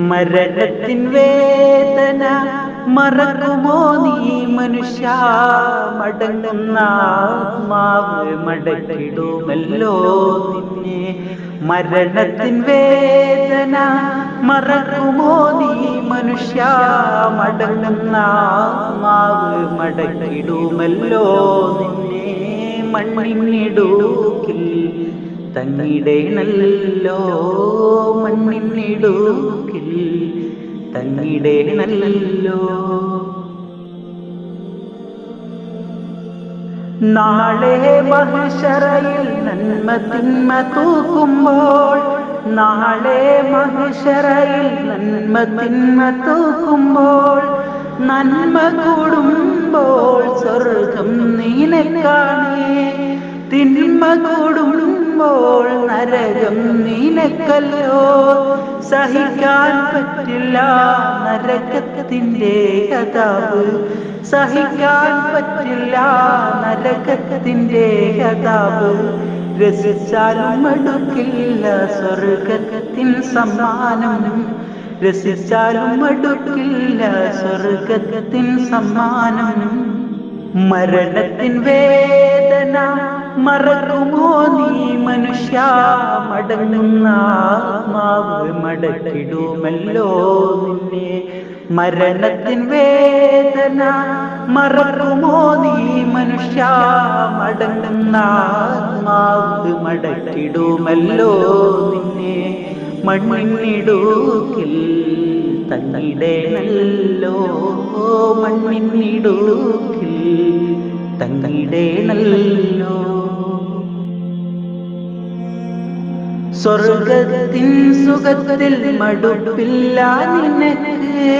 മരണത്തിൻ വേദന മറക്കുമോ നീ മനുഷ്യ, മടങ്ങുന്ന ആത്മാവ് മടക്കിടുമല്ലോ നിന്നെ. മരണത്തിൻ വേദന മറക്കുമോ നീ മനുഷ്യ, മടങ്ങുന്ന ആത്മാവ് മടക്കിടുമല്ലോ നിന്നെ. മണ്ണിനിടുക്കിൽ തങ്ങിടേണല്ലോ, മണ്ണിനിടുക്കിൽ തങ്ങിടേണല്ലോ. നാളെ മഹ്ശറയിൽ നന്മ തിന്മ തൂക്കുമ്പോൾ, നാളെ മഹ്ശറയിൽ നന്മ തിന്മ തൂക്കുമ്പോൾ, നന്മ കൂടുമ്പോൾ സ്വർഗം നിനക്കാണേ, തിന്മ കൂടുമ്പോൾ നരകം നിനക്കല്ലോ. സഹിക്കാൻ പറ്റില്ല നരകത്തിന്റെ അതാപ്, സഹിക്കാൻ പറ്റില്ല നരകത്തിന്റെ അതാപ്. രസിച്ചാലും മടുക്കില്ല സ്വർഗത്തിൻ സമ്മാനം, രസിച്ചാലും മടുക്കില്ല സ്വർഗത്തിൻ സമ്മാനം. മരണത്തിൻ വേദന മറക്കുമോ നീ മനുഷ്യ, മടങ്ങുന്ന ആത്മാവ് മടക്കിടുമല്ലോ നിന്നെ. മരണത്തിൻ വേദന മറക്കുമോ നീ മനുഷ്യ, മടങ്ങുന്ന ആത്മാവ് മടക്കിടുമല്ലോ നിന്നെ. മണ്ണിനിടുക്കിൽ തങ്ങിടേണല്ലോ, മണ്ണിനിടുക്കിൽ തങ്ങിടേണല്ലോ. സ്വർഗത്തിൻ സുഖത്തിൽ മടുപ്പില്ല നിനക്ക്,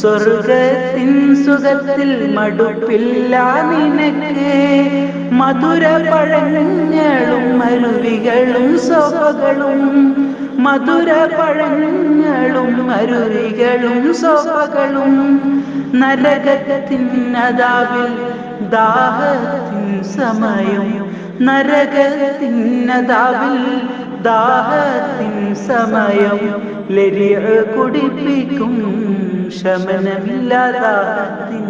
സ്വർഗത്തിൻ സുഖത്തിൽ മടുപ്പില്ല നിനക്ക്. മധുര പഴങ്ങളും അരുവികളും സോപ്പകളും, മധുര പഴങ്ങളും അരുവികളും സോപ്പകളും. നരകത്തിൻ അതാവിൽ ദാഹത്തിൻ സമയം, നരകത്തിൻ അതാവിൽ ദാഹത്തിൻ സമയം. ലരിയ കുടിപ്പിക്കും ശമനമില്ലാതാഹത്തിൻ,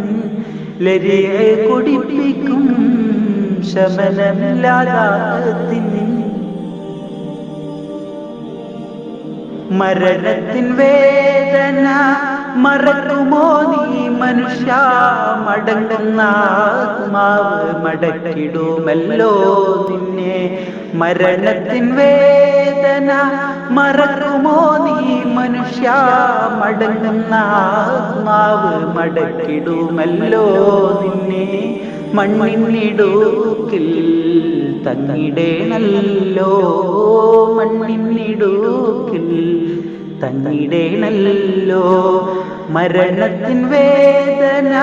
ലരിയ കുടിപ്പിക്കും ശമനമില്ലാതാഹത്തിൻ. മരണത്തിൻ വേദന മറക്കുമോ നീ മനുഷ്യ, മടങ്ങുന്ന ആത്മാവ് മടക്കിടുമല്ലോ നിന്നെ. മരണത്തിൻ വേദന മറക്കുമോ നീ മനുഷ്യ, മടങ്ങുന്ന ആത്മാവ് മടക്കിടുമല്ലോ നിന്നെ. മണ്ണിനിടുക്കിൽ തങ്ങിടേണല്ലോ, മണ്ണിനിടുക്കിൽ തങ്ങിടേണല്ലോ. മരണത്തിൻ വേദന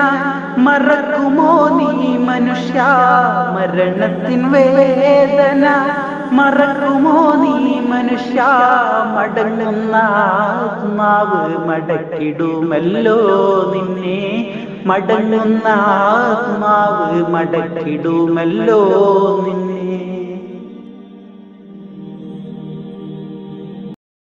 മറക്കുമോ നീ മനുഷ്യ, മരണത്തിൻ വേദന മറക്കുമോ നീ മനുഷ്യ, മടങ്ങുന്ന ആത്മാവ് മടക്കിടുമല്ലോ നിന്നെ. മടങ്ങുന്ന ആത്മാവ് മടക്കിടുമല്ലോ നിന്നെ.